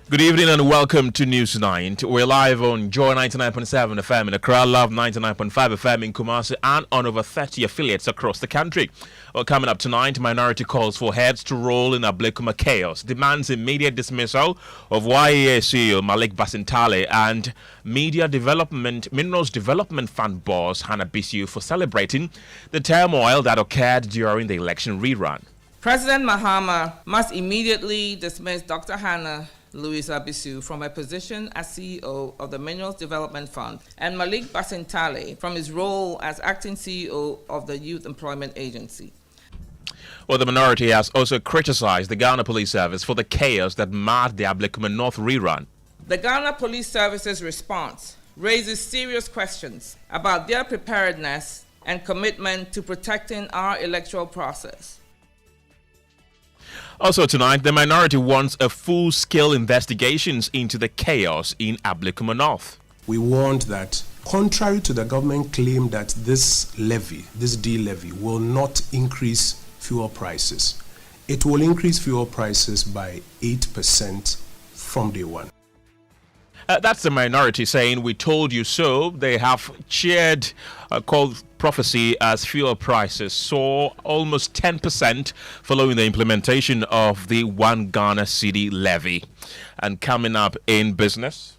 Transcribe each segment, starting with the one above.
Good evening and welcome to News 9. We're live on Joy 99.7 FM in Accra, Love 99.5 FM in Kumasi, and on over 30 affiliates across the country. Well, coming up tonight, minority calls for heads to roll in Ablekuma chaos, demands immediate dismissal of YEA CEO Malik Basintale, and Minerals Development Fund boss Hannah Bisiu for celebrating the turmoil that occurred during the election rerun. President Mahama must immediately dismiss Dr. Hannah Louisa Bisiu from her position as CEO of the Minerals Development Fund and Malik Basintale from his role as acting CEO of the Youth Employment Agency. Well, the minority has also criticized the Ghana Police Service for the chaos that marred the Ablekuma North rerun. The Ghana Police Service's response raises serious questions about their preparedness and commitment to protecting our electoral process. Also tonight, the minority wants a full-scale investigations into the chaos in Ablekuma North. We warned that, contrary to the government claim that this D-levy, will not increase fuel prices, it will increase fuel prices by 8% from day one. That's the minority saying, "We told you so." They have cheered called prophecy as fuel prices soar almost 10% following the implementation of the One Ghana Cedi Levy. And coming up in business.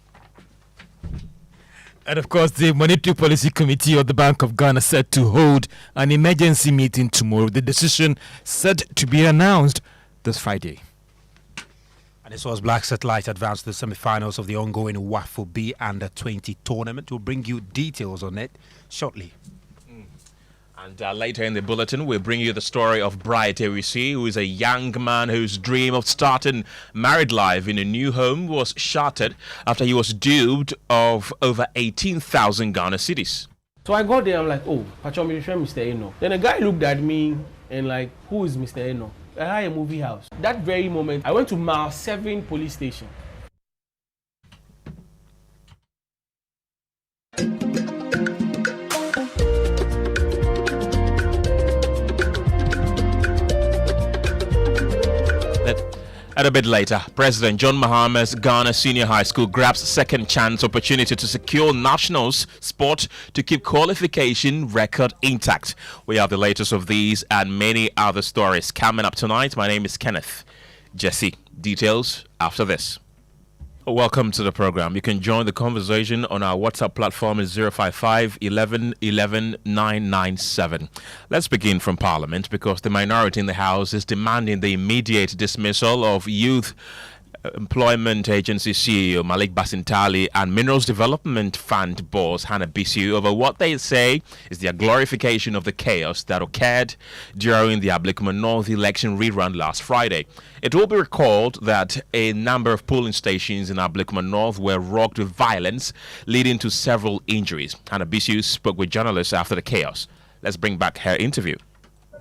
And of course, the Monetary Policy Committee of the Bank of Ghana set to hold an emergency meeting tomorrow. The decision set to be announced this Friday. And this was Black Satellite advanced to the semi-finals of the ongoing WAFO B Under-20 tournament. We'll bring you details on it shortly. And later in the bulletin, we'll bring you the story of Bright Ewisi, who is a young man whose dream of starting married life in a new home was shattered after he was duped of over 18,000 Ghana cedis. So I got there, I'm like, oh, Mr. Eno. Then a guy looked at me and like, who is Mr. Eno? I had a movie house. That very moment, I went to Mile 7 police station. And a bit later, President John Mahama's Ghana Senior High School grabs second chance opportunity to secure nationals spot to keep qualification record intact. We have the latest of these and many other stories coming up tonight. My name is Kenneth Jesse. Details after this. Welcome to the program. You can join the conversation on our WhatsApp platform is 055 11 11 997. Let's begin from Parliament because the minority in the House is demanding the immediate dismissal of Youth Employment Agency CEO Malik Basintale and Minerals Development Fund boss Hannah Bisiu over what they say is their glorification of the chaos that occurred during the Ablekuma North election rerun last Friday. It will be recalled that a number of polling stations in Ablekuma North were rocked with violence, leading to several injuries. Hannah Bisiu spoke with journalists after the chaos. Let's bring back her interview.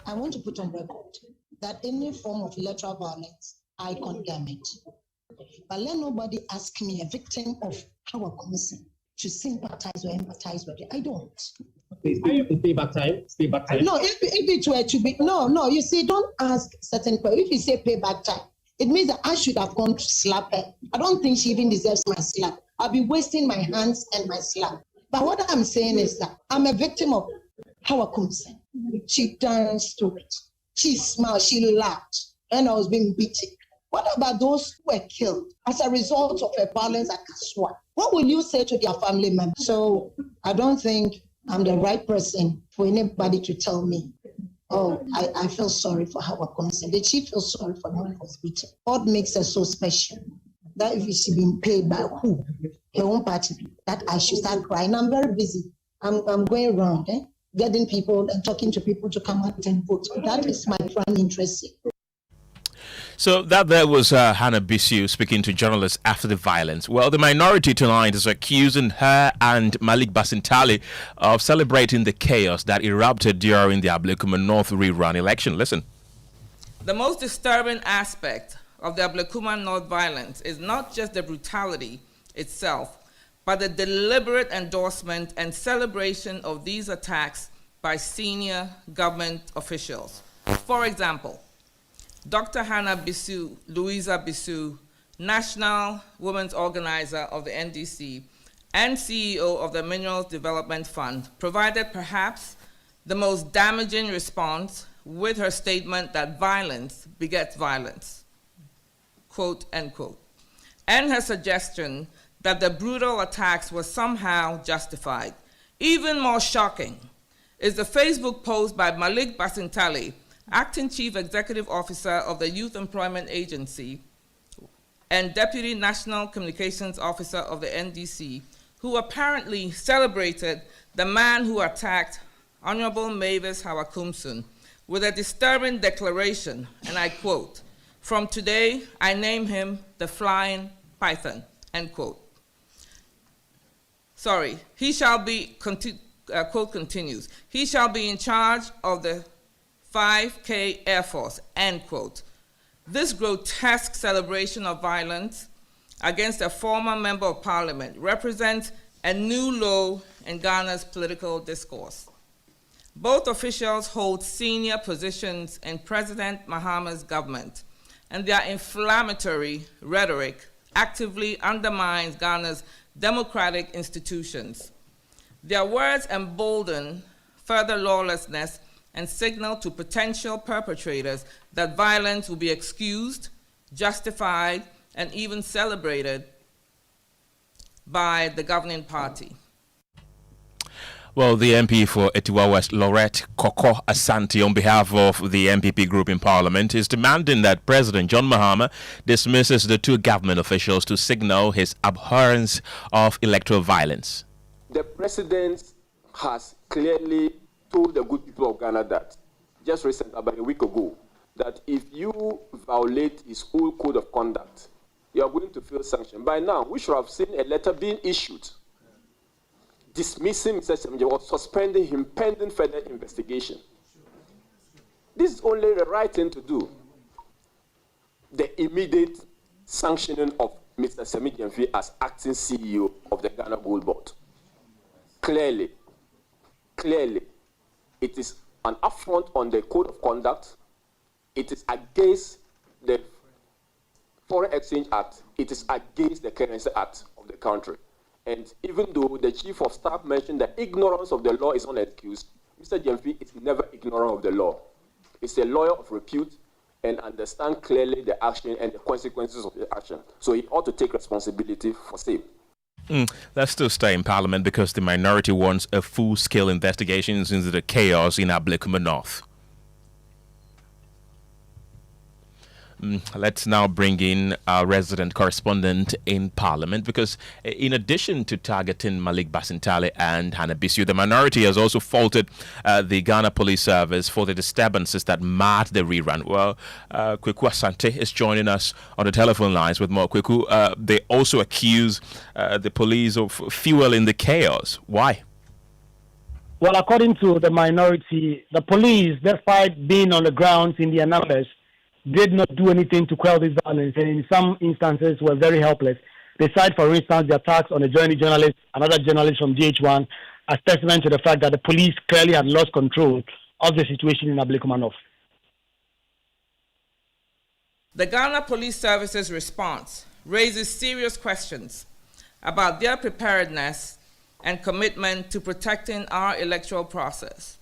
I want to put on record that any form of electoral violence, I condemn it. But let nobody ask me, a victim of our commission, to sympathize or empathize with it. I don't. Stay back time. No, if it were to be, no, you see, don't ask certain questions. If you say payback time, it means that I should have gone to slap her. I don't think she even deserves my slap. I'll be wasting my hands and my slap. But what I'm saying is that I'm a victim of our commission. She danced to it. She smiled, she laughed, and I was being beaten. What about those who were killed as a result of a violence at Kaswa? What will you say to their family members? So I don't think I'm the right person for anybody to tell me, oh, I feel sorry for our concern. Did she feel sorry for the one who was beaten? What makes her so special? That if she's been paid by who? Her own party, that I should start crying. I'm very busy. I'm going around, getting people and talking to people to come out and vote. That is my prime interest. So that was Hannah Bisiu speaking to journalists after the violence. Well, the minority tonight is accusing her and Malik Basintale of celebrating the chaos that erupted during the Ablekuma North rerun election. Listen. The most disturbing aspect of the Ablekuma North violence is not just the brutality itself, but the deliberate endorsement and celebration of these attacks by senior government officials. For example, Dr. Hannah Bisiu, Louisa Bisiu, national women's organizer of the NDC, and CEO of the Minerals Development Fund, provided perhaps the most damaging response with her statement that violence begets violence, quote, end quote, and her suggestion that the brutal attacks were somehow justified. Even more shocking is the Facebook post by Malik Basintali, Acting Chief Executive Officer of the Youth Employment Agency and Deputy National Communications Officer of the NDC, who apparently celebrated the man who attacked Honorable Mavis Hawakumsun with a disturbing declaration, and I quote, "From today, I name him the Flying Python," end quote. Sorry, he shall be, quote continues, "he shall be in charge of the 5K Air Force," end quote. This grotesque celebration of violence against a former member of parliament represents a new low in Ghana's political discourse. Both officials hold senior positions in President Mahama's government, and their inflammatory rhetoric actively undermines Ghana's democratic institutions. Their words embolden further lawlessness and signal to potential perpetrators that violence will be excused, justified, and even celebrated by the governing party. Well, the MP for Etiwa West, Laurette Koko Asante, on behalf of the MPP group in Parliament, is demanding that President John Mahama dismisses the two government officials to signal his abhorrence of electoral violence. The President has clearly told the good people of Ghana that, just recently, about a week ago, that if you violate his whole code of conduct, you are going to feel sanctioned. By now, we should have seen a letter being issued dismissing Mr. Semje or suspending him pending further investigation. This is only the right thing to do. The immediate sanctioning of Mr. Semje as acting CEO of the Ghana Gold Board. Clearly, it is an affront on the code of conduct. It is against the Foreign Exchange Act. It is against the Currency Act of the country. And even though the Chief of Staff mentioned that ignorance of the law is not excused, Mr. Jemfi is never ignorant of the law. He's a lawyer of repute and understands clearly the action and the consequences of the action. So he ought to take responsibility for same. Let's still stay in Parliament because the minority wants a full-scale investigation into the chaos in Ablekuma North. Let's now bring in our resident correspondent in Parliament, because in addition to targeting Malik Basintale and Hannah Bisu, the minority has also faulted the Ghana Police Service for the disturbances that marred the rerun. Well, Kweku Asante is joining us on the telephone lines with more. Kweku, they also accuse the police of fueling the chaos. Why? Well, according to the minority, the police, despite being on the ground in their numbers, did not do anything to quell this violence, and in some instances were very helpless. They cite, for instance, the attacks on a journalist, another journalist from DH1, as testament to the fact that the police clearly had lost control of the situation in Ablekuma North. The Ghana Police Service's response raises serious questions about their preparedness and commitment to protecting our electoral process.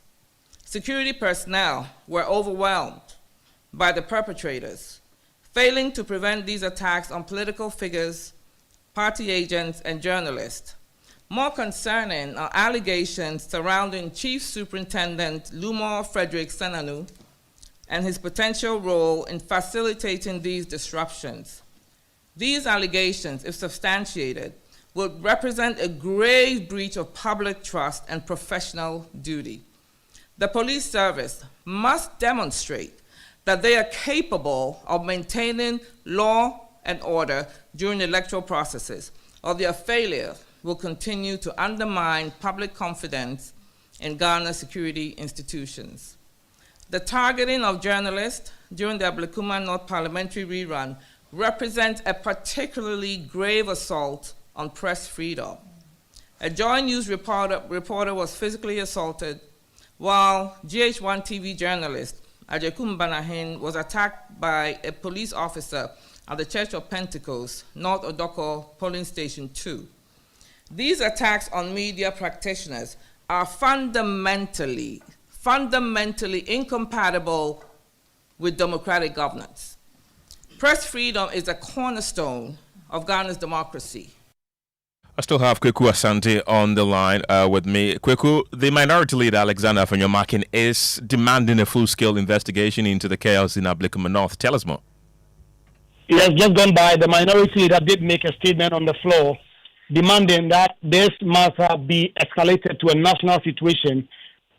Security personnel were overwhelmed by the perpetrators, failing to prevent these attacks on political figures, party agents, and journalists. More concerning are allegations surrounding Chief Superintendent Lumor Frederick Senanu and his potential role in facilitating these disruptions. These allegations, if substantiated, would represent a grave breach of public trust and professional duty. The police service must demonstrate that they are capable of maintaining law and order during electoral processes, or their failure will continue to undermine public confidence in Ghana's security institutions. The targeting of journalists during the Ablekuma North parliamentary rerun represents a particularly grave assault on press freedom. A Joy News reporter was physically assaulted, while GH1 TV journalist Ablekuma Banahin was attacked by a police officer at the Church of Pentecost, North Odoko Polling Station 2. These attacks on media practitioners are fundamentally incompatible with democratic governance. Press freedom is a cornerstone of Ghana's democracy. I still have Kweku Asante on the line with me. Kweku, the minority leader Alexander Afenyomakin is demanding a full-scale investigation into the chaos in Ablekuma North. Tell us more. Yes, just gone by, the minority leader did make a statement on the floor demanding that this matter be escalated to a national situation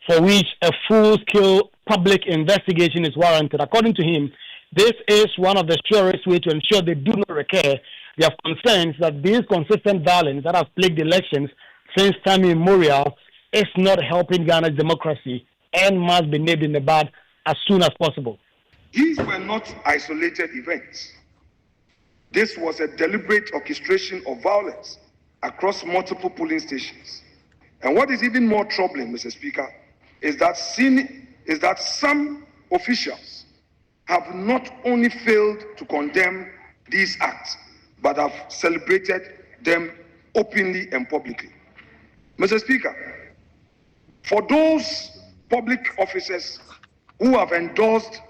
for which a full-scale public investigation is warranted. According to him, this is one of the surest ways to ensure they do not recur. They have concerns that this consistent violence that has plagued elections since time immemorial is not helping Ghana's democracy and must be nipped in the bud as soon as possible. These were not isolated events. This was a deliberate orchestration of violence across multiple polling stations. And what is even more troubling, Mr. Speaker, is that some officials have not only failed to condemn these acts, but have celebrated them openly and publicly. Mr. Speaker, for those public officers who have endorsed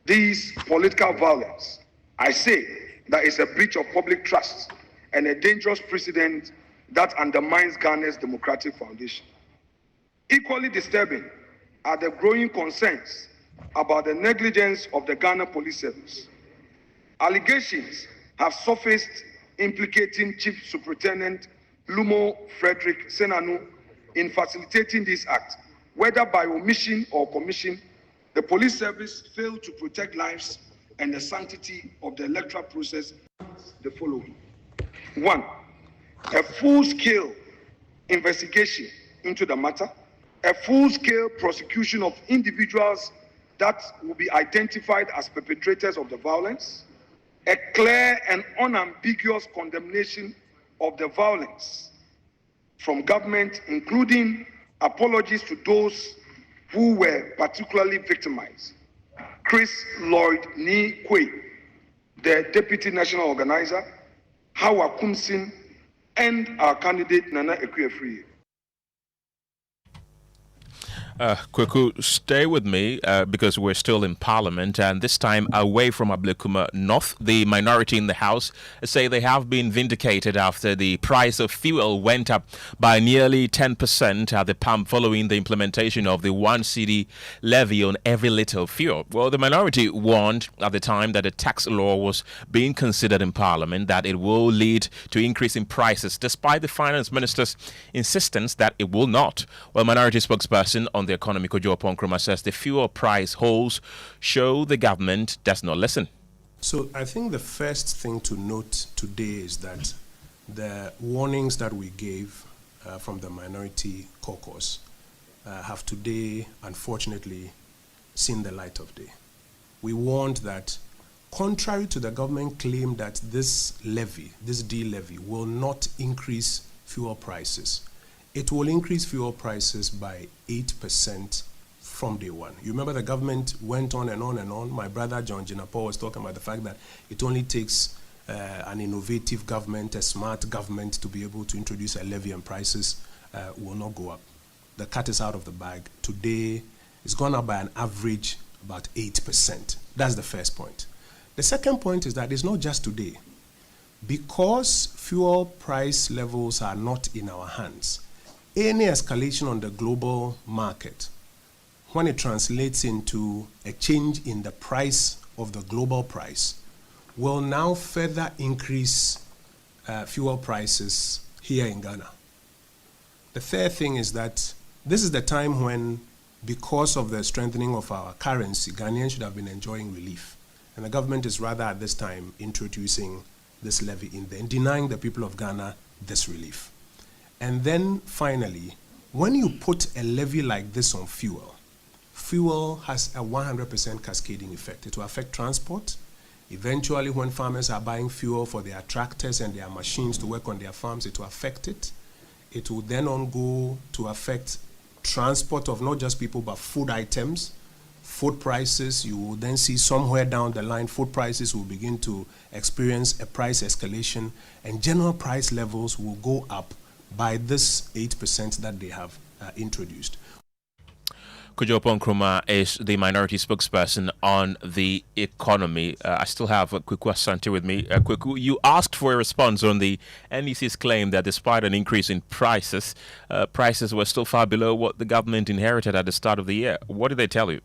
these political violence, I say that it's a breach of public trust and a dangerous precedent that undermines Ghana's democratic foundation. Equally disturbing are the growing concerns about the negligence of the Ghana Police Service. Allegations have surfaced implicating Chief Superintendent Lumo Frederick Senanu in facilitating this act. Whether by omission or commission, the police service failed to protect lives and the sanctity of the electoral process. The following: 1. A full-scale investigation into the matter, a full-scale prosecution of individuals that will be identified as perpetrators of the violence, a clear and unambiguous condemnation of the violence from government, including apologies to those who were particularly victimized. Chris Lloyd Ni Kwe, the Deputy National Organizer, Hawa Kumsin, and our candidate Nana Ekuefree. Kweku, stay with me because we're still in Parliament, and this time away from Ablekuma North. The minority in the House say they have been vindicated after the price of fuel went up by nearly 10% at the pump following the implementation of the 1 Cedi levy on every litre of fuel. Well, the minority warned at the time that the tax law was being considered in Parliament, that it will lead to increase in prices, despite the Finance Minister's insistence that it will not. Well, minority spokesperson on the economy, Kojo Ponkroma, says the fuel price holds show the government does not listen. So I think the first thing to note today is that the warnings that we gave from the minority caucus have today, unfortunately, seen the light of day. We warned that contrary to the government claim that this levy, this D levy, will not increase fuel prices, it will increase fuel prices by 8% from day one. You remember the government went on and on and on. My brother John Jinapo was talking about the fact that it only takes an innovative government, a smart government, to be able to introduce a levy, and prices will not go up. The cat is out of the bag. Today, it's gone up by an average about 8%. That's the first point. The second point is that it's not just today. Because fuel price levels are not in our hands, any escalation on the global market, when it translates into a change in the price of the global price, will now further increase fuel prices here in Ghana. The third thing is that this is the time when, because of the strengthening of our currency, Ghanaians should have been enjoying relief. And the government is rather at this time introducing this levy in there and denying the people of Ghana this relief. And then finally, when you put a levy like this on fuel, fuel has a 100% cascading effect. It will affect transport. Eventually, when farmers are buying fuel for their tractors and their machines to work on their farms, it will affect it. It will then on go to affect transport of not just people but food items food prices. You will then see somewhere down the line, food prices will begin to experience a price escalation, and general price levels will go up by this 8% that they have introduced. Kujopon Nkrumah is the minority spokesperson on the economy. I still have Kweku Asante with me. Kweku, you asked for a response on the NEC's claim that despite an increase in prices, prices were still far below what the government inherited at the start of the year. What did they tell you?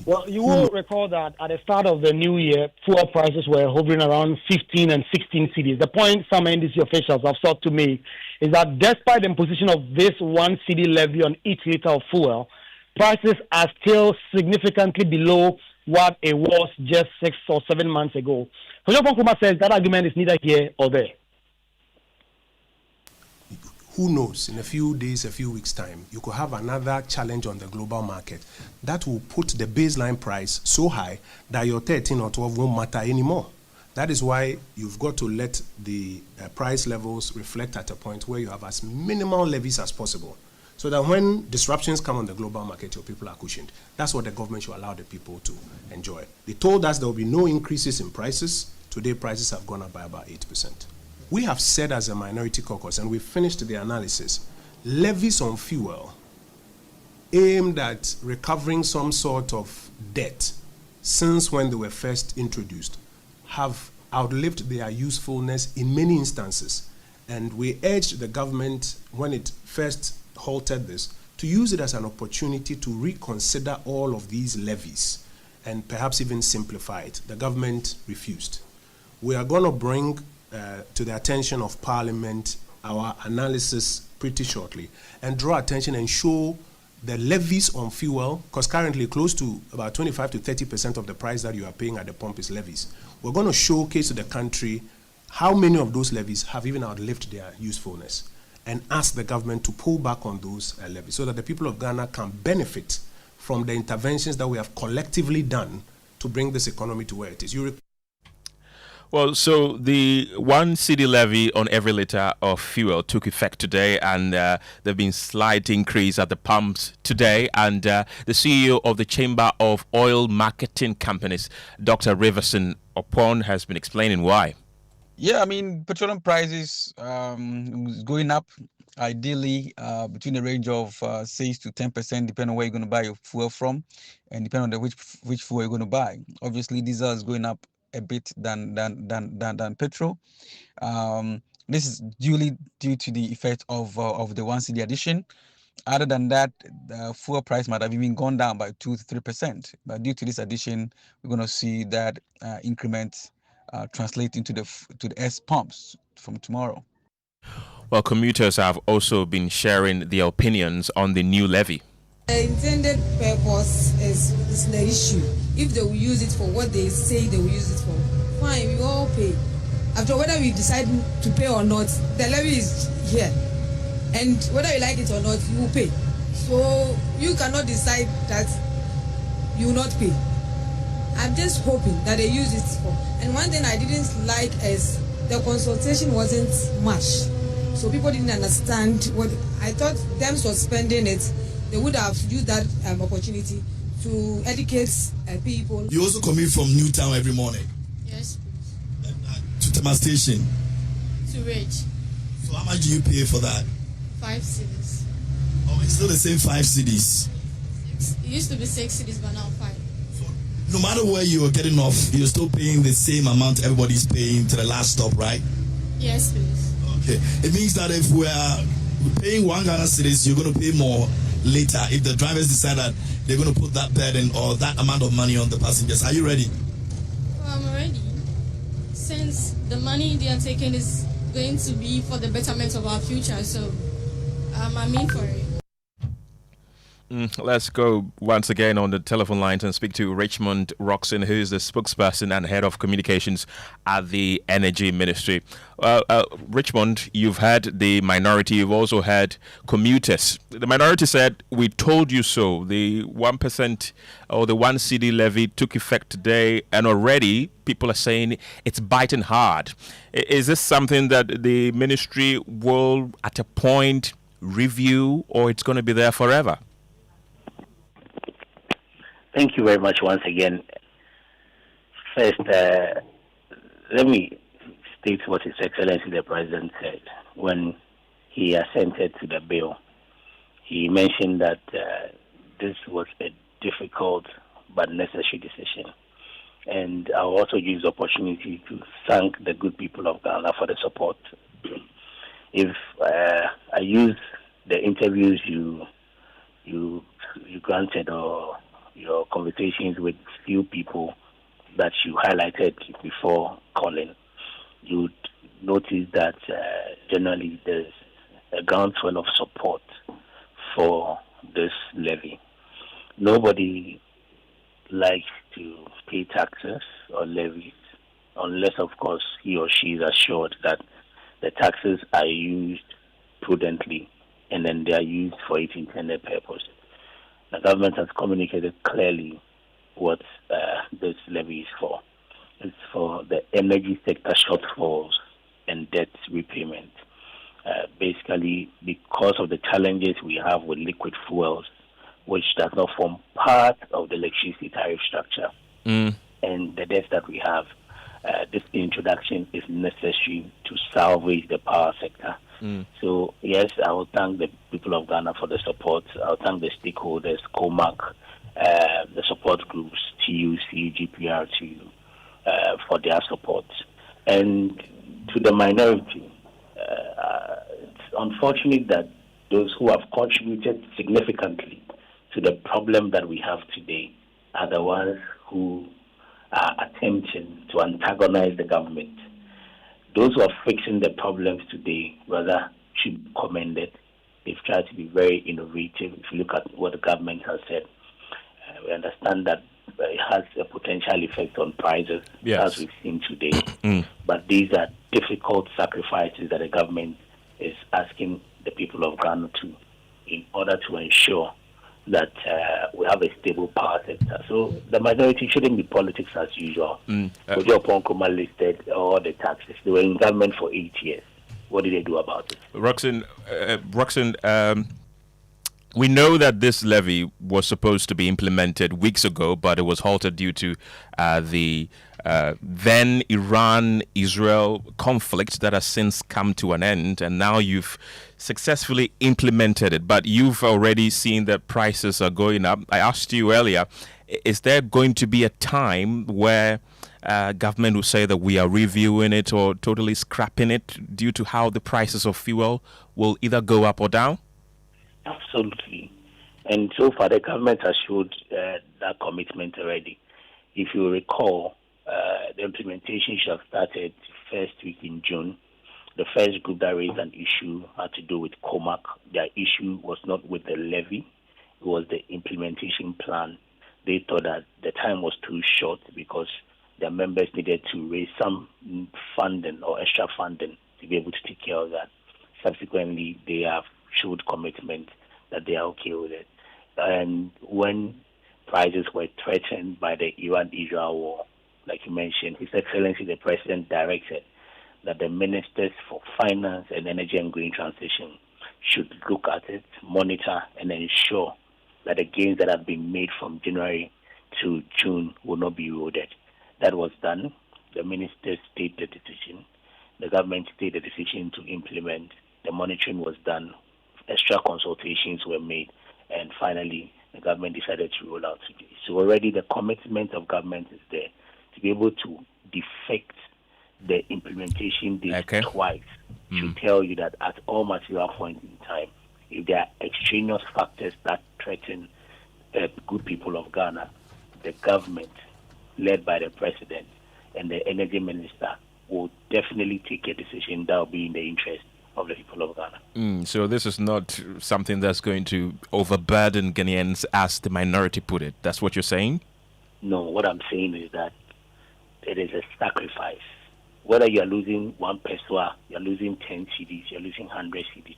Well, you will recall that at the start of the new year, fuel prices were hovering around 15 and 16 cedis. The point some NDC officials have sought to make is that despite the imposition of this 1 cedi levy on each liter of fuel, prices are still significantly below what it was just 6 or 7 months ago. Kujopon Nkrumah says that argument is neither here or there. Who knows, in a few days, a few weeks' time, you could have another challenge on the global market that will put the baseline price so high that your 13 or 12 won't matter anymore. That is why you've got to let the price levels reflect at a point where you have as minimal levies as possible, so that when disruptions come on the global market, your people are cushioned. That's what the government should allow the people to enjoy. They told us there will be no increases in prices. Today, prices have gone up by about 8%. We have said as a minority caucus, and we've finished the analysis, levies on fuel aimed at recovering some sort of debt since when they were first introduced have outlived their usefulness in many instances. And we urged the government, when it first halted this, to use it as an opportunity to reconsider all of these levies and perhaps even simplify it. The government refused. We are going to bring to the attention of Parliament our analysis pretty shortly and draw attention and show the levies on fuel, because currently close to about 25 to 30% of the price that you are paying at the pump is levies. We're going to showcase to the country how many of those levies have even outlived their usefulness and ask the government to pull back on those levies so that the people of Ghana can benefit from the interventions that we have collectively done to bring this economy to where it is. Well, so the 1 cedi levy on every litre of fuel took effect today, and there have been slight increase at the pumps today. And the CEO of the Chamber of Oil Marketing Companies, Dr. Riverson Opon, has been explaining why. Yeah, I mean, petroleum prices going up, ideally between the range of 6 to 10%, depending on where you're going to buy your fuel from, and depending on which fuel you're going to buy. Obviously, diesel is going up a bit than petrol. This is due to the effect of the 1 cedi addition. Other than that, the fuel price might have even gone down by 2 to 3%. But due to this addition, we're going to see that increment translate into the S pumps from tomorrow. Well, commuters have also been sharing their opinions on the new levy. The intended purpose is the issue. If they will use it for what they say they will use it for, fine, we all pay. After whether we decide to pay or not, the levy is here. And whether you like it or not, you will pay. So you cannot decide that you will not pay. I'm just hoping that they use it for. And one thing I didn't like is the consultation wasn't much. So people didn't understand what I thought them suspending it. They would have used that opportunity to educate people. You also commute from Newtown every morning? Yes, please. To Tema Station? To Ridge. So how much do you pay for that? 5 cedis. Oh, it's still the same 5 cedis? It used to be 6 cedis, but now 5. So no matter where you are getting off, you're still paying the same amount everybody's paying to the last stop, right? Yes, please. Okay. It means that if we're paying 1 Ghana cedis, you're going to pay more later if the drivers decide that they're going to put that burden or that amount of money on the passengers. Are you ready? Well, I'm ready. Since the money they are taking is going to be for the betterment of our future, so I'm in for it. Let's go once again on the telephone lines and speak to Richmond Roxon, who is the spokesperson and head of communications at the Energy Ministry. Richmond, you've had the minority, you've also had commuters. The minority said, "We told you so." The 1% or the 1 cedi levy took effect today, and already people are saying it's biting hard. Is this something that the ministry will, at a point, review, or it's going to be there forever? Thank you very much once again. First, let me state what His Excellency the President said when he assented to the bill. He mentioned that this was a difficult but necessary decision. And I'll also use the opportunity to thank the good people of Ghana for the support. If I use the interviews you granted or your conversations with few people that you highlighted before calling, you would notice that generally there's a groundswell of support for this levy. Nobody likes to pay taxes or levies unless, of course, he or she is assured that the taxes are used prudently and then they are used for its intended purpose. The government has communicated clearly what this levy is for. It's for the energy sector shortfalls and debt repayment. Basically, because of the challenges we have with liquid fuels, which does not form part of the electricity tariff structure, and the debt that we have, this introduction is necessary to salvage the power sector. So, yes, I will thank the people of Ghana for the support. I will thank the stakeholders, COMAC, the support groups, TUC, GPRTU, for their support. And to the minority, it's unfortunate that those who have contributed significantly to the problem that we have today are the ones who are attempting to antagonize the government. Those who are fixing the problems today, rather, should be commended. They've tried to be very innovative. If you look at what the government has said, we understand that it has a potential effect on prices, as we've seen today. But these are difficult sacrifices that the government is asking the people of Ghana to, in order to ensure that we have a stable power sector. So the minority shouldn't be politics as usual. Ojo Nkrumah listed all the taxes. They were in government for 8 years. What did they do about it? Roxanne, we know that this levy was supposed to be implemented weeks ago, but it was halted due to the then Iran-Israel conflict that has since come to an end, and now you've successfully implemented it, but you've already seen that prices are going up. I asked you earlier, is there going to be a time where government will say that we are reviewing it or totally scrapping it due to how the prices of fuel will either go up or down? Absolutely. And so far, the government has showed that commitment already. If you recall, the implementation should have started first week in June. The first group that raised an issue had to do with COMAC. Their issue was not with the levy, it was the implementation plan. They thought that the time was too short because their members needed to raise some funding or extra funding to be able to take care of that. Subsequently, they have showed commitment that they are okay with it. And when prices were threatened by the Iran-Israel war, like you mentioned, His Excellency the President directed that the ministers for finance and energy and green transition should look at it, monitor, and ensure that the gains that have been made from January to June will not be eroded. That was done. The ministers stayed the decision. The government stayed the decision to implement. The monitoring was done. Extra consultations were made. And finally, the government decided to roll out today. So already the commitment of government is there to be able to defect the implementation date twice to tell you that at all material points in time, if there are extraneous factors that threaten the good people of Ghana, the government, led by the president and the energy minister, will definitely take a decision that will be in the interest of the people of Ghana. So this is not something that's going to overburden Ghanaians, as the minority put it. That's what you're saying? No, what I'm saying is that it is a sacrifice. Whether you're losing 1 peso, you're losing 10 cedis, you're losing 100 cedis,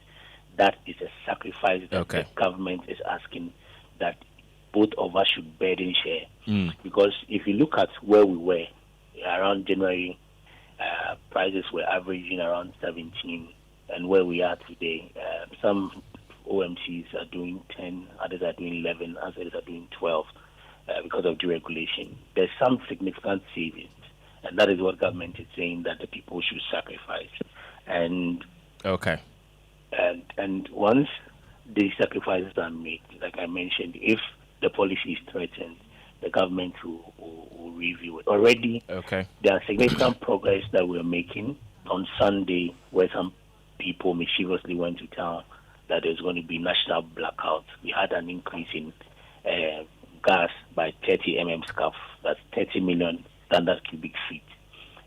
that is a sacrifice that the government is asking that both of us should burden share. Because if you look at where we were around January, prices were averaging around 17, and where we are today, some OMCs are doing 10, others are doing 11, others are doing 12. because of deregulation. There's some significant savings, and that is what government is saying that the people should sacrifice. And and once these sacrifices are made, like I mentioned, if the policy is threatened, the government will review it. Already, there are significant progress that we're making. On Sunday, where some people mischievously went to town that there's going to be national blackout, we had an increase in gas by 30 SCF. That's 30 million standard cubic feet.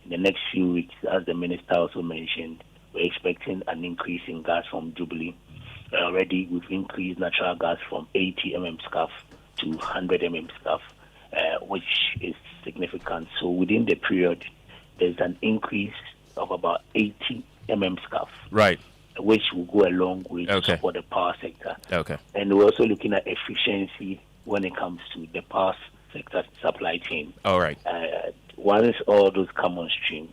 In the next few weeks, as the minister also mentioned, we're expecting an increase in gas from Jubilee. Already, we've increased natural gas from 80 SCF to 100 SCF, which is significant. So within the period, there's an increase of about 80 SCF. Right. Which will go a long way to support the power sector. And we're also looking at efficiency when it comes to the power sector supply chain. All right. Once all those come on stream,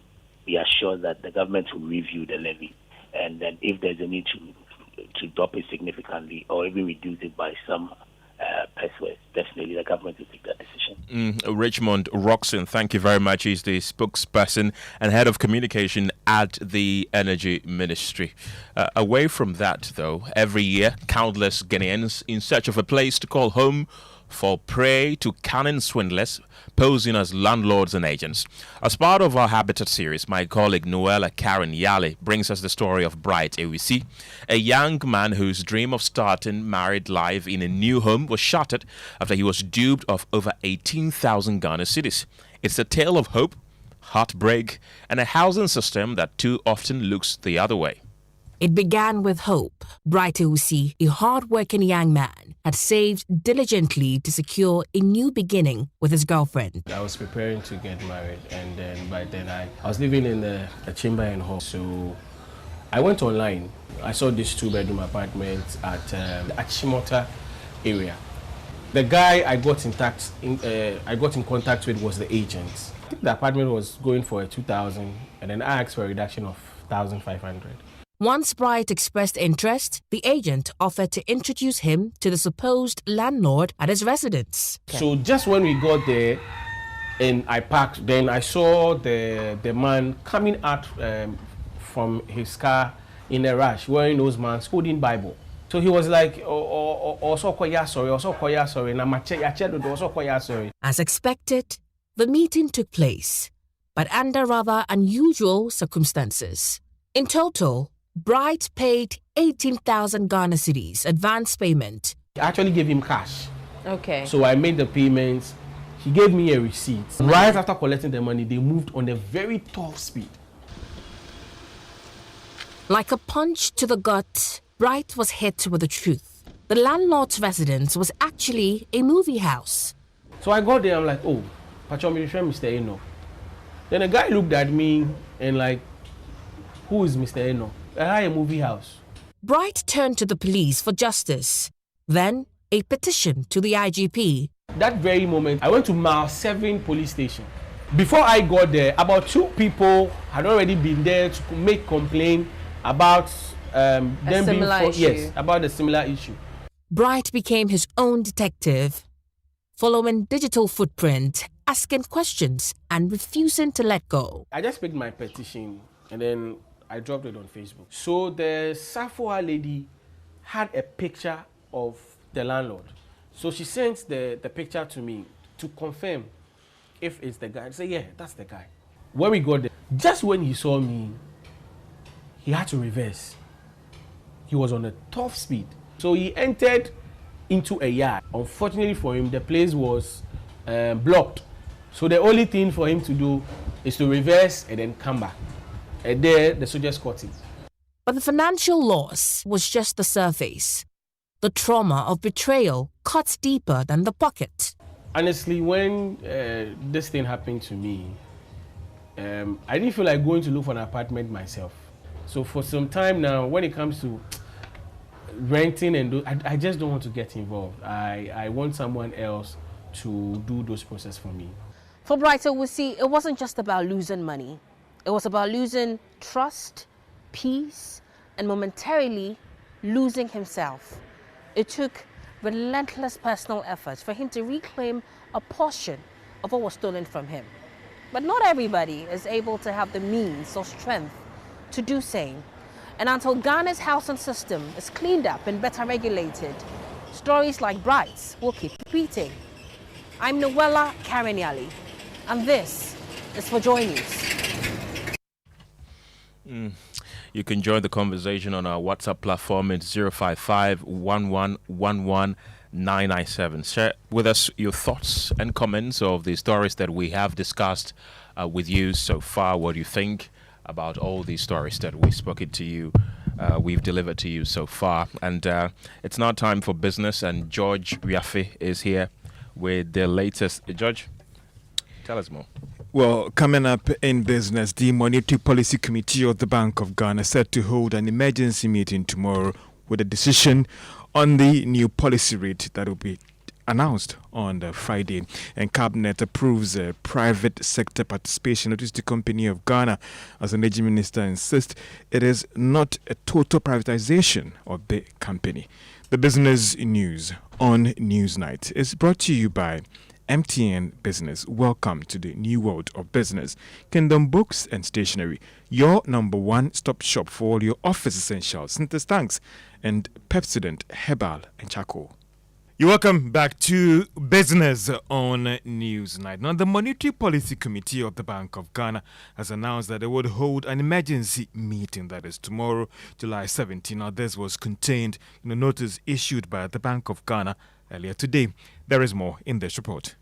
we are sure that the government will review the levy, and then if there's a need to drop it significantly or even reduce it by some pesos, definitely the government will take that decision. Richmond Roxon, thank you very much. He's the spokesperson and head of communication at the Energy Ministry. Away from that, though, every year, countless Ghanaians in search of a place to call home fall prey to cunning swindlers posing as landlords and agents. As part of our Habitat series, my colleague Noella Karen Yale brings us the story of Bright Ewisi, a young man whose dream of starting married life in a new home was shattered after he was duped of over 18,000 Ghana cedis. It's a tale of hope, heartbreak, and a housing system that too often looks the other way. It began with hope. Bright Ewisi, a hard-working young man, had saved diligently to secure a new beginning with his girlfriend. I was preparing to get married, and then by then I was living in a chamber and hall. So I went online. I saw this 2-bedroom apartment at the Achimota area. The guy I got in contact with was the agent. I think the apartment was going for 2,000, and then I asked for a reduction of 1,500. Once Bright expressed interest, the agent offered to introduce him to the supposed landlord at his residence. So just when we got there and I parked, then I saw the man coming out from his car in a rush, wearing those man's holding Bible. So he was like, sorry. As expected, the meeting took place, but under rather unusual circumstances. In total, Bright paid 18,000 Ghana cedis advance payment. I actually gave him cash. Okay. So I made the payments. He gave me a receipt. Right after collecting the money, they moved on a very top speed. Like a punch to the gut, Bright was hit with the truth. The landlord's residence was actually a movie house. So I got there, I'm like, oh, Mr. Eno. Then a guy looked at me and like, who is Mr. Eno? A movie house. Bright turned to the police for justice. Then a petition to the IGP. That very moment, I went to Mile 7 police station. Before I got there, about 2 people had already been there to make complaint about them being about a similar issue. Bright became his own detective, following digital footprint, asking questions and refusing to let go. I just picked my petition and then I dropped it on Facebook. So the Safua lady had a picture of the landlord. So she sent the picture to me to confirm if it's the guy. I said, yeah, that's the guy. When we got there, just when he saw me, he had to reverse. He was on a top speed. So he entered into a yard. Unfortunately for him, the place was blocked. So the only thing for him to do is to reverse and then come back. And there, the soldiers caught him. But the financial loss was just the surface. The trauma of betrayal cuts deeper than the pocket. Honestly, when this thing happened to me, I didn't feel like going to look for an apartment myself. So for some time now, when it comes to renting and I just don't want to get involved. I want someone else to do those processes for me. For Bright Ewisi, it wasn't just about losing money. It was about losing trust, peace, and momentarily losing himself. It took relentless personal efforts for him to reclaim a portion of what was stolen from him. But not everybody is able to have the means or strength to do same. And until Ghana's housing system is cleaned up and better regulated, stories like Brights will keep repeating. I'm Noella Kareniali, and this is for Joy News. You can join the conversation on our WhatsApp platform. It's 055-1111-997. Share with us your thoughts and comments of the stories that we have discussed with you so far. What do you think about all these stories that we've spoken to you, we've delivered to you so far? And it's now time for business, and George Riafe is here with the latest. George, tell us more. Well, coming up in business, the Monetary Policy Committee of the Bank of Ghana set to hold an emergency meeting tomorrow with a decision on the new policy rate that will be announced on Friday. And Cabinet approves a private sector participation. Electricity Company of Ghana, as the Energy Minister insists, it is not a total privatization of the company. The business news on Newsnight is brought to you by MTN Business. Welcome to the new world of business. Kingdom Books and Stationery, your number one stop shop for all your office essentials, Synthesis tanks, and Pepsodent Herbal and Charcoal. You're welcome back to Business on Newsnight. Now, the Monetary Policy Committee of the Bank of Ghana has announced that they would hold an emergency meeting, that is tomorrow, July 17. Now, this was contained in a notice issued by the Bank of Ghana earlier today. There is more in this report.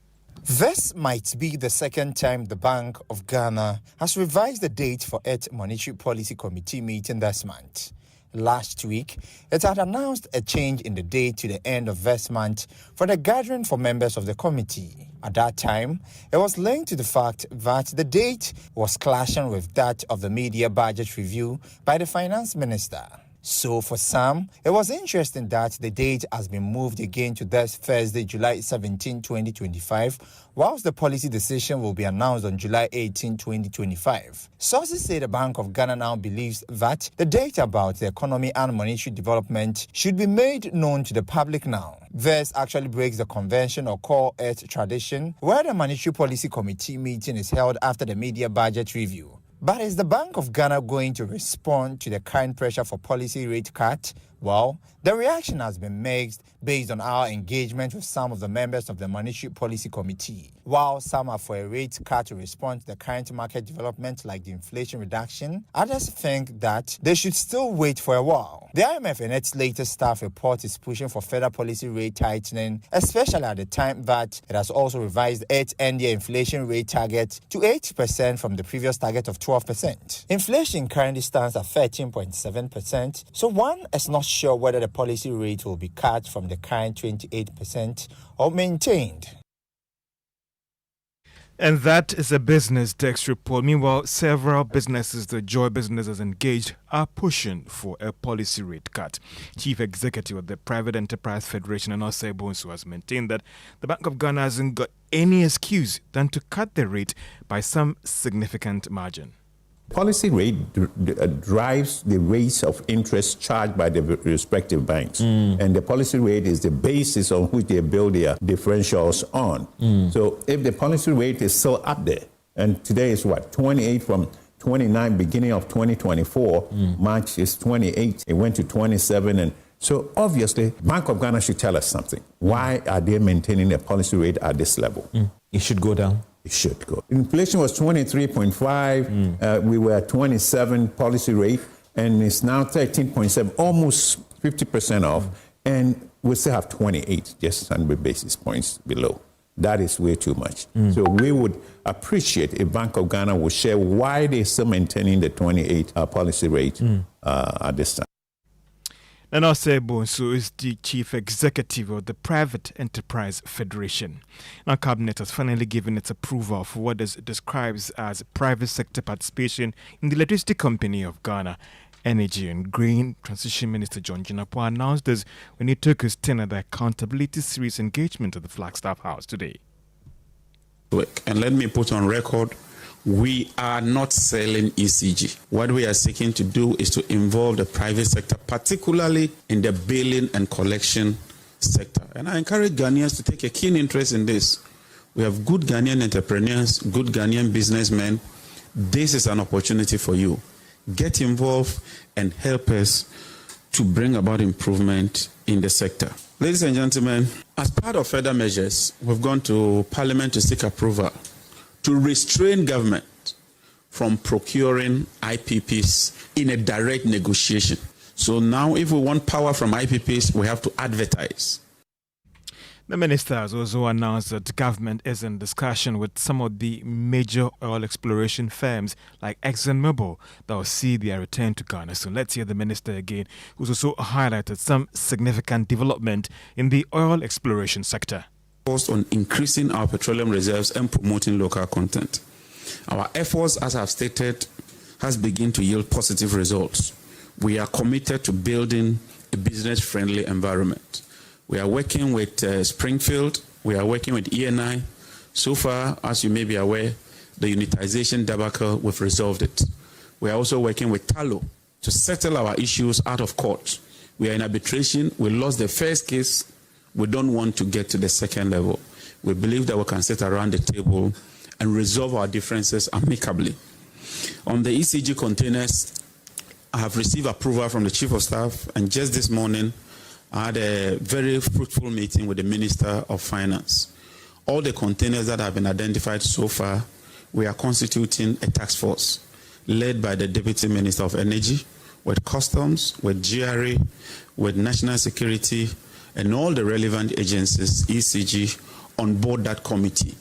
This might be the second time the Bank of Ghana has revised the date for its Monetary Policy Committee meeting this month. Last week, it had announced a change in the date to the end of this month for the gathering for members of the committee. At that time, it was linked to the fact that the date was clashing with that of the media budget review by the finance minister. So for some, it was interesting that the date has been moved again to this Thursday, July 17, 2025, whilst the policy decision will be announced on July 18, 2025. Sources say the Bank of Ghana now believes that the data about the economy and monetary development should be made known to the public now. This actually breaks the convention, or call it tradition, where the Monetary Policy Committee meeting is held after the media budget review. But is the Bank of Ghana going to respond to the current pressure for policy rate cut? Well, the reaction has been mixed based on our engagement with some of the members of the Monetary Policy Committee. While some are for a rate cut to respond to the current market development like the inflation reduction, others think that they should still wait for a while. The IMF in its latest staff report is pushing for further policy rate tightening, especially at the time that it has also revised its end-year inflation rate target to 8% from the previous target of 12%. Inflation currently stands at 13.7%, so one is not sure whether the policy rate will be cut from the current 28% or maintained. And that is a business desk report. Meanwhile, several businesses the Joy Business has engaged are pushing for a policy rate cut. Chief Executive of the Private Enterprise Federation, Anose Bonsu, has maintained that the Bank of Ghana hasn't got any excuse than to cut the rate by some significant margin. Policy rate drives the rates of interest charged by the respective banks. And the policy rate is the basis on which they build their differentials on. So if the policy rate is still up there, and today is what, 28 from 29 beginning of 2024, March is 28, it went to 27, and so obviously Bank of Ghana should tell us something. Why are they maintaining a policy rate at this level? It should go down. It should go. Inflation was 23.5. We were at 27 policy rate, and it's now 13.7, almost 50% off, and we still have 28, just 100 basis points below. That is way too much. So we would appreciate if Bank of Ghana would share why they're still maintaining the 28 policy rate at this time. Anose Bonsu is the Chief Executive of the Private Enterprise Federation. Now, Cabinet has finally given its approval for what it describes as private sector participation in the Electricity Company of Ghana. Energy and Green Transition Minister John Jinapua announced this when he took his turn at the Accountability Series engagement at the Flagstaff House today. And let me put on record, we are not selling ECG. What we are seeking to do is to involve the private sector, particularly in the billing and collection sector. And I encourage Ghanaians to take a keen interest in this. We have good Ghanaian entrepreneurs, good Ghanaian businessmen. This is an opportunity for you. Get involved and help us to bring about improvement in the sector. Ladies and gentlemen, as part of further measures, we've gone to Parliament to seek approval to restrain government from procuring IPPs in a direct negotiation. So now if we want power from IPPs, we have to advertise. The minister has also announced that the government is in discussion with some of the major oil exploration firms like ExxonMobil that will see their return to Ghana. So let's hear the minister again, who's also highlighted some significant development in the oil exploration sector. On increasing our petroleum reserves and promoting local content. Our efforts, as I've stated, has begun to yield positive results. We are committed to building a business-friendly environment. We are working with Springfield. We are working with ENI. So far, as you may be aware, the unitization debacle, we've resolved it. We are also working with Talo to settle our issues out of court. We are in arbitration. We lost the first case. We don't want to get to the second level. We believe that we can sit around the table and resolve our differences amicably. On the ECG containers, I have received approval from the Chief of Staff, and just this morning, I had a very fruitful meeting with the Minister of Finance. All the containers that have been identified so far, we are constituting a task force led by the Deputy Minister of Energy, with Customs, with GRA, with National Security, and all the relevant agencies, ECG, on board that committee.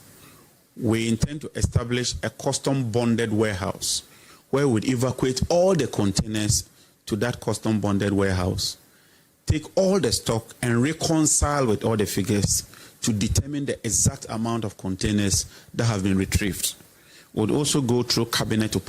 We intend to establish a custom-bonded warehouse where we'd evacuate all the containers to that custom-bonded warehouse, take all the stock and reconcile with all the figures to determine the exact amount of containers that have been retrieved. We'll also go through cabinet to.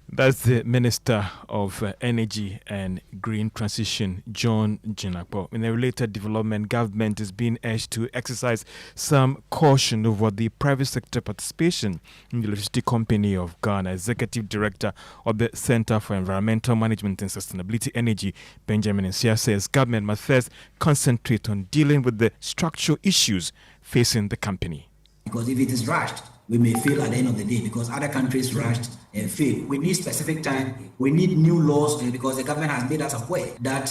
That's the Minister of Energy and Green Transition, John Jinakpo. In a related development, government is being urged to exercise some caution over the private sector participation in the Electricity Company of Ghana. Executive Director of the Center for Environmental Management and Sustainability Energy, Benjamin Nsia, says government must first concentrate on dealing with the structural issues facing the company. Because if it is rushed, we may fail at the end of the day, because other countries rushed and fail. We need specific time. We need new laws, because the government has made us aware that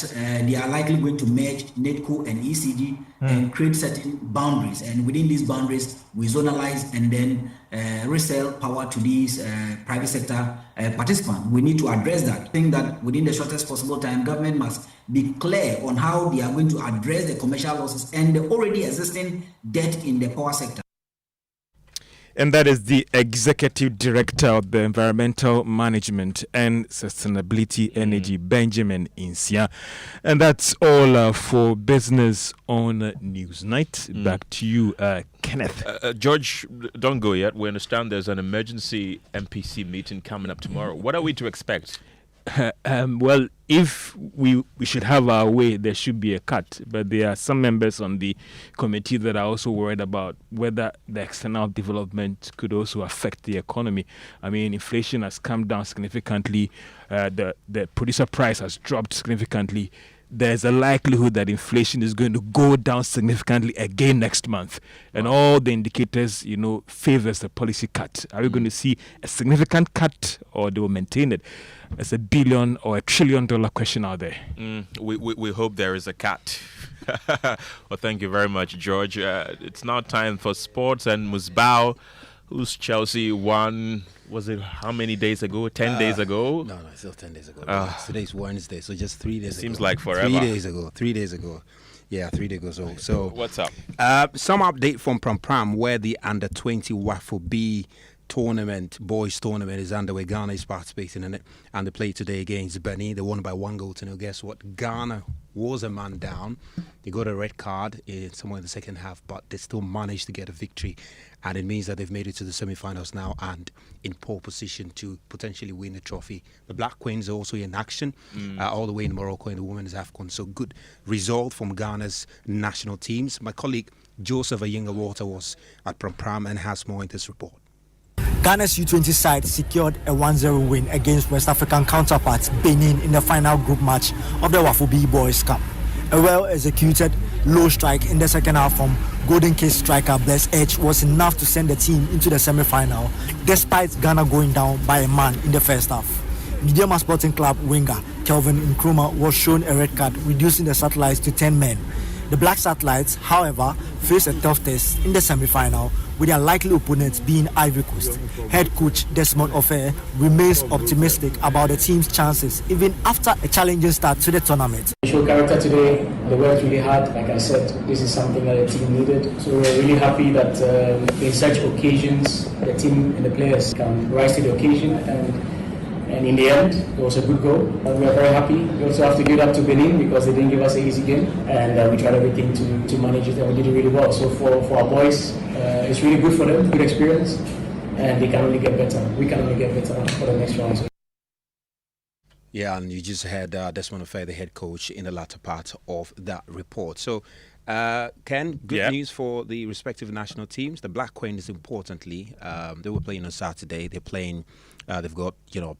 they are likely going to merge NETCO and ECG and create certain boundaries. And within these boundaries, we zonalize and then resell power to these private sector participants. We need to address that. I think that within the shortest possible time, government must be clear on how they are going to address the commercial losses and the already existing debt in the power sector. And that is the Executive Director of the Environmental Management and Sustainability Energy, Benjamin Nsia. And that's all for Business on Newsnight. Back to you, Kenneth. George, don't go yet. We understand there's an emergency MPC meeting coming up tomorrow. What are we to expect? Well, if we should have our way, there should be a cut. But there are some members on the committee that are also worried about whether the external development could also affect the economy. I mean, inflation has come down significantly. The producer price has dropped significantly. There's a likelihood that inflation is going to go down significantly again next month. And all the indicators, favors the policy cut. Are we going to see a significant cut, or they will maintain it? It's $1 billion or $1 trillion question out there. We hope there is a cut. Well, thank you very much, George. It's now time for sports, and Musbao, whose Chelsea won, was it how many days ago? 10 days ago? No, it's still 10 days ago. Today's Wednesday, so just 3 days ago. Seems like forever. 3 days ago. 3 days ago. Yeah, 3 days ago. So what's up? Some update from Pram, where the under-20 Waffle B boys tournament is underway. Ghana is participating in it, and they play today against Benin. They won by 1-0. Guess what? Ghana was a man down. They got a red card somewhere in the second half, but they still managed to get a victory, and it means that they've made it to the semi-finals now and in pole position to potentially win the trophy. The Black Queens are also in action all the way in Morocco in the Women's AFCON. So good result from Ghana's national teams. My colleague Joseph Ayinga-Walter was at Pram and has more in this report. Ghana's U20 side secured a 1-0 win against West African counterparts Benin in the final group match of the Waffle B Boys Cup. A well-executed low strike in the second half from Golden Case striker Bless Edge was enough to send the team into the semi-final, despite Ghana going down by a man in the first half. Mediama Sporting Club winger Kelvin Nkrumah was shown a red card, reducing the Satellites to 10 men. The Black Satellites, however, face a tough test in the semi-final, with their likely opponents being Ivory Coast. Head coach Desmond Ofer remains optimistic about the team's chances even after a challenging start to the tournament. They show character today. They worked really hard. Like I said, this is something that the team needed. So we're really happy that in such occasions, the team and the players can rise to the occasion. And in the end, it was a good goal. We are very happy. We also have to give up to Benin because they didn't give us an easy game. And we tried everything to manage it, and we did it really well. So for our boys, it's really good for them, good experience. And they can only get better. We can only get better for the next round. Yeah, and you just had Desmond Ofer, the head coach, in the latter part of that report. So, Ken, good news for the respective national teams. The Black Queens, importantly, they were playing on Saturday. They're playing. They've got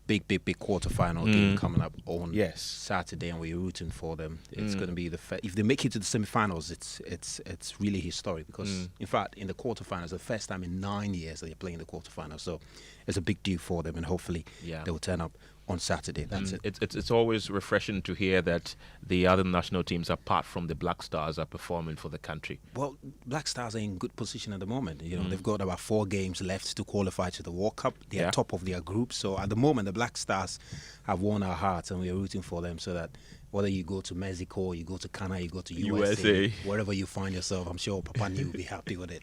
big quarterfinal game coming up on Saturday, and we're rooting for them. It's going to be if they make it to the semifinals, it's really historic because in fact in the quarterfinals, the first time in 9 years that they're playing the quarterfinals. So it's a big deal for them, and hopefully they will turn up on Saturday. That's it. It's always refreshing to hear that the other national teams, apart from the Black Stars, are performing for the country. Well, Black Stars are in good position at the moment. They've got about 4 games left to qualify to the World Cup. They're top of their group. So at the moment, the Black Stars have won our hearts, and we're rooting for them so that whether you go to Mexico, you go to Canada, you go to USA, wherever you find yourself, I'm sure Papa New will be happy with it.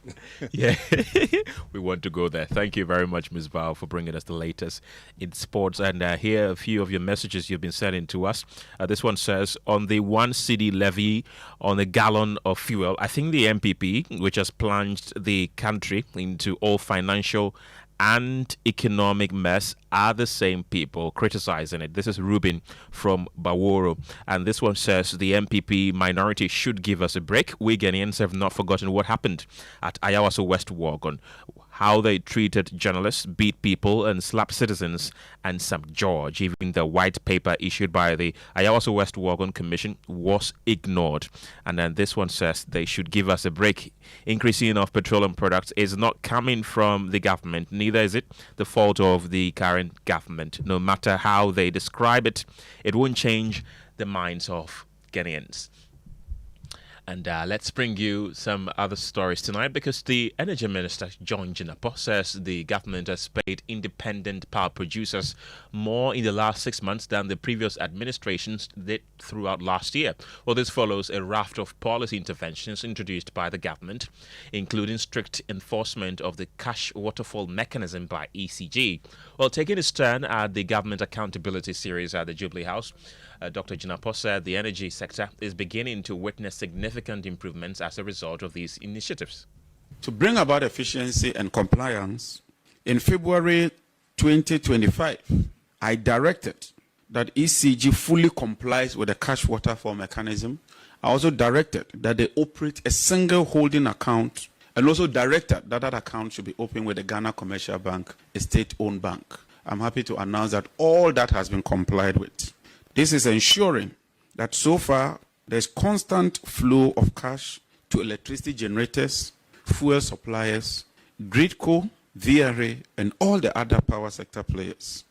Yeah, we want to go there. Thank you very much, Ms. Bao, for bringing us the latest in sports. And here are a few of your messages you've been sending to us. This one says, on the 1 Cedi levy on a gallon of fuel, I think the MPP, which has plunged the country into all financial and economic mess, are the same people criticizing it. This is Ruben from Baworo. And this one says the MPP minority should give us a break. We Ghanaians have not forgotten what happened at Ayawaso West Wuogon, how they treated journalists, beat people, and slapped citizens, and St. George. Even the white paper issued by the Ayawaso West Wuogon Commission was ignored. And then this one says they should give us a break. Increasing of petroleum products is not coming from the government, neither is it the fault of the current government. No matter how they describe it, it won't change the minds of Ghanaians. And let's bring you some other stories tonight, because the Energy Minister, John Jinapor, says the government has paid independent power producers more in the last 6 months than the previous administrations did throughout last year. Well, this follows a raft of policy interventions introduced by the government, including strict enforcement of the cash waterfall mechanism by ECG. Well, taking his turn at the Government Accountability Series at the Jubilee House, Dr. Jinapor said the energy sector is beginning to witness significant improvements as a result of these initiatives. To bring about efficiency and compliance, in February 2025, I directed that ECG fully complies with the cash waterfall mechanism. I also directed that they operate a single holding account, and also directed that that account should be opened with the Ghana Commercial Bank, a state-owned bank. I'm happy to announce that all that has been complied with. This is ensuring that so far there's constant flow of cash to electricity generators, fuel suppliers, Gridco, VRA, and all the other power sector players.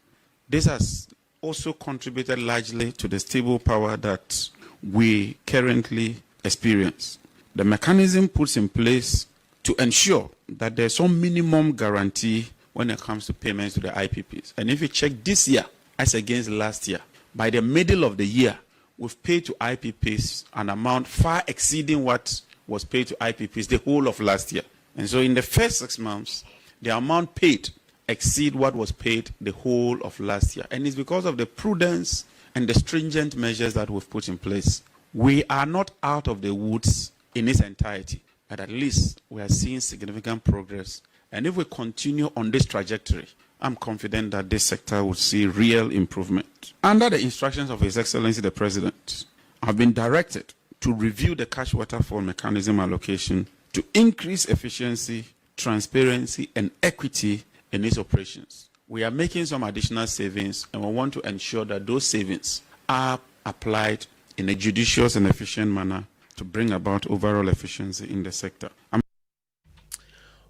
This has also contributed largely to the stable power that we currently experience. The mechanism puts in place to ensure that there's some minimum guarantee when it comes to payments to the IPPs. And if you check this year as against last year, by the middle of the year, we've paid to IPPs an amount far exceeding what was paid to IPPs the whole of last year. And so in the first 6 months, the amount paid exceed what was paid the whole of last year. And it's because of the prudence and the stringent measures that we've put in place. We are not out of the woods in its entirety, but at least we are seeing significant progress. And if we continue on this trajectory, I'm confident that this sector will see real improvement. Under the instructions of His Excellency the President, I've been directed to review the cash waterfall mechanism allocation to increase efficiency, transparency, and equity in its operations. We are making some additional savings, and we want to ensure that those savings are applied in a judicious and efficient manner to bring about overall efficiency in the sector.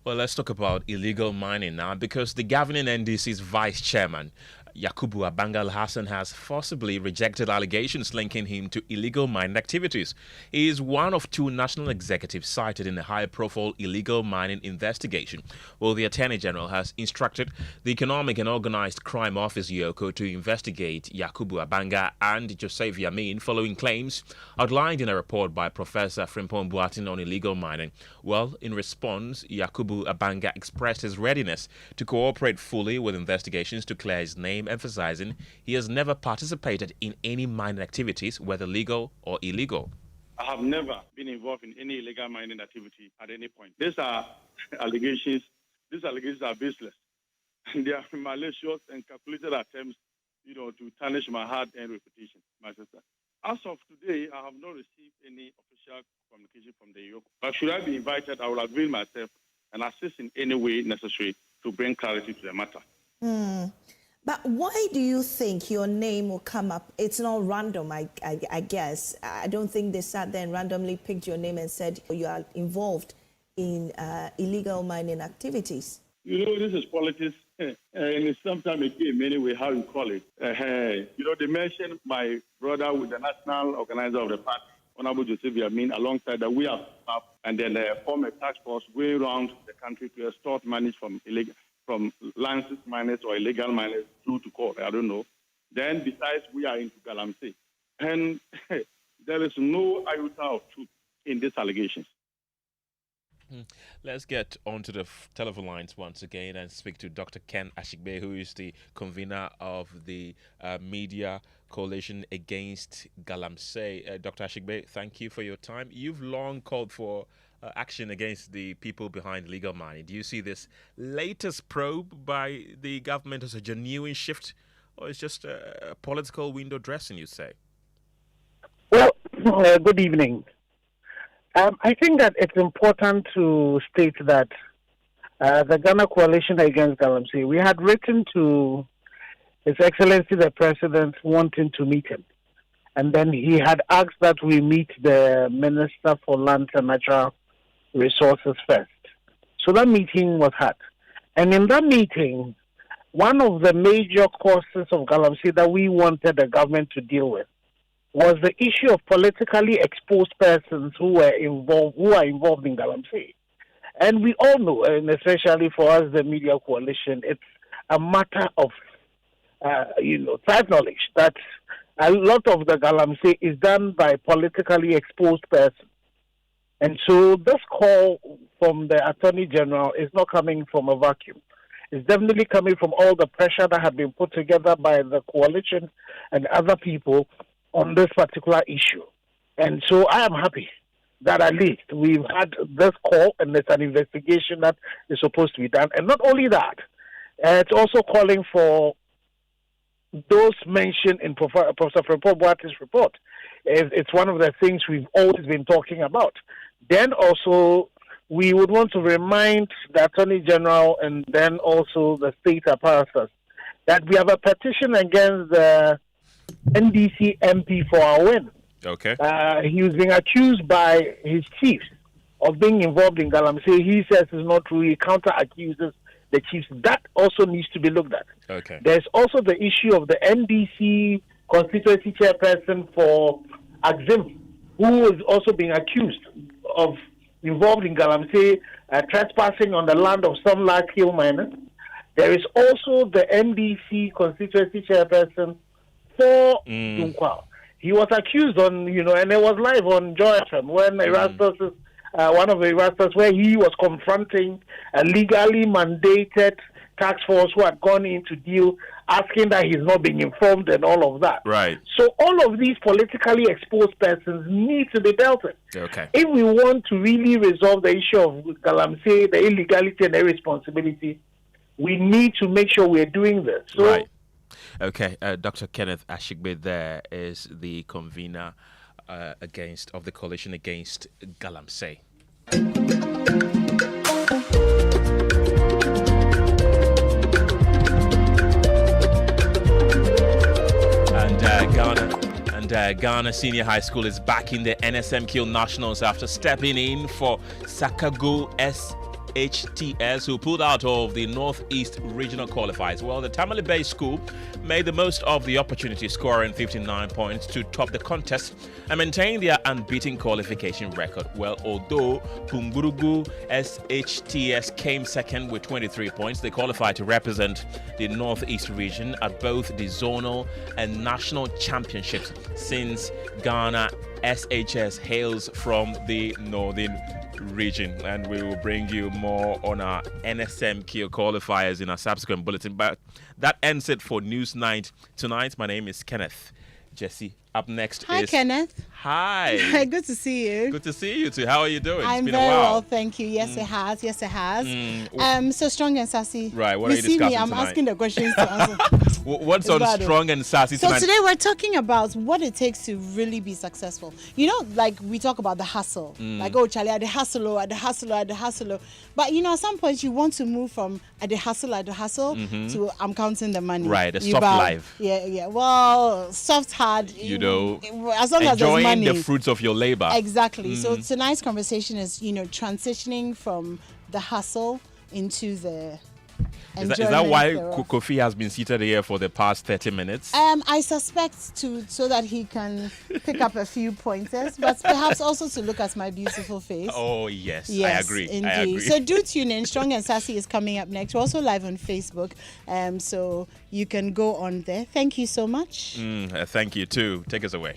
Well, let's talk about illegal mining now, because the governing NDC's vice chairman, Yakubu Abanga Hassan, has forcibly rejected allegations linking him to illegal mining activities. He is one of two national executives cited in a high-profile illegal mining investigation. Well, the Attorney General has instructed the Economic and Organized Crime Office, YOCO, to investigate Yakubu Abanga and Joseph Yamin following claims outlined in a report by Professor Frimpong Boatin on illegal mining. Well, in response, Yakubu Abanga expressed his readiness to cooperate fully with investigations to clear his name, emphasizing he has never participated in any mining activities, whether legal or illegal. I have never been involved in any illegal mining activity at any point. These are allegations. These allegations are baseless. They are malicious and calculated attempts, to tarnish my hard-earned reputation, my sister. As of today, I have not received any official communication from the YOCO. But should I be invited, I will avail myself and assist in any way necessary to bring clarity to the matter. But why do you think your name will come up? It's not random, I guess. I don't think they sat there and randomly picked your name and said you are involved in illegal mining activities. This is politics, and it's sometimes a game anyway, how you call it. They mentioned my brother with the national organizer of the party, Honorable Joseph Yamin, alongside that we have up and then form a task force going around the country to extort money from licensed miners or illegal miners through to court. I don't know. Then besides, we are into Galamsey. And there is no iota of truth in these allegations. Let's get onto the telephone lines once again and speak to Dr. Ken Ashigbe, who is the convener of the Media Coalition Against Galamsey. Dr. Ashigbe, thank you for your time. You've long called for action against the people behind illegal mining. Do you see this latest probe by the government as a genuine shift, or is just a political window dressing, you say? Well, good evening. I think that it's important to state that the Ghana Coalition Against Galamsey, we had written to His Excellency the President wanting to meet him. And then he had asked that we meet the Minister for Lands and Natural Resources first. So that meeting was had. And in that meeting, one of the major causes of Galamsey that we wanted the government to deal with was the issue of politically exposed persons who are involved in Galamsey. And we all know, and especially for us, the Media Coalition, it's a matter of, side knowledge that a lot of the Galamsey is done by politically exposed persons. And so this call from the Attorney General is not coming from a vacuum. It's definitely coming from all the pressure that had been put together by the coalition and other people on this particular issue. And so I am happy that at least we've had this call and there's an investigation that is supposed to be done. And not only that, it's also calling for those mentioned in Professor Frimpong Boatin's report. It's one of the things we've always been talking about. Then also, we would want to remind the Attorney General and then also the state apparatus that we have a petition against the NDC MP for our win. Okay. He was being accused by his chiefs of being involved in Galamsey. He says it's not true. He counter-accuses the chiefs. That also needs to be looked at. Okay. There's also the issue of the NDC constituency chairperson for Axim, who is also being accused of involved in Galamsey, trespassing on the land of some large-scale miners. There is also the NDC constituency chairperson for Dunkwao. He was accused on, and it was live on Joy FM when Erastus, one of the Erastus, where he was confronting a legally mandated task force who had gone in to deal, asking that he's not being informed and all of that. Right. So all of these politically exposed persons need to be dealt with. Okay. If we want to really resolve the issue of Galamsey, the illegality and irresponsibility, we need to make sure we're doing this. So, right. Okay, Dr. Kenneth Ashigbe there is the convener of the coalition against Galamsey. And Ghana Senior High School is back in the NSMQ Nationals after stepping in for Sakago SHTS, who pulled out of the Northeast Regional Qualifiers. Well, the Tamale-based school made the most of the opportunity, scoring 59 points to top the contest and maintain their unbeaten qualification record. Well, although Pumburugu SHTS came second with 23 points, they qualified to represent the Northeast region at both the zonal and national championships, since Ghana SHS hails from the northern region. And we will bring you more on our NSMQ qualifiers in our subsequent bulletin. But that ends it for News Night tonight. My name is Kenneth. Jesse, up next Hi, is... Kenneth. Hi. Good to see you. Good to see you too. How are you doing? I'm it's been very a while. well, thank you. Yes, it has. Yes, it has. So strong and sassy. Right, what you are you see discussing me, I'm tonight? asking the questions to answer. What's on strong and sassy So tonight? today we're talking about what it takes to really be successful. You know, like we talk about the hustle. Like, oh, Charlie, at the hustle, at the hustle, at the hustle. But, you know, at some point you want to move from at the hustle to I'm counting the money. Right, a soft life. Yeah. Well, soft, hard. You know, as long as there's money. enjoying the fruits of your labor. Exactly. So tonight's conversation is, you know, transitioning from the hustle into the Is that why Kofi has been seated here for the past 30 minutes? I suspect so that he can pick up a few pointers, but perhaps also to look at my beautiful face. Oh, yes. I agree. Indeed. I agree. So do tune in. Strong and Sassy is coming up next. We're also live on Facebook, so you can go on there. Thank you so much. Thank you too. Take us away.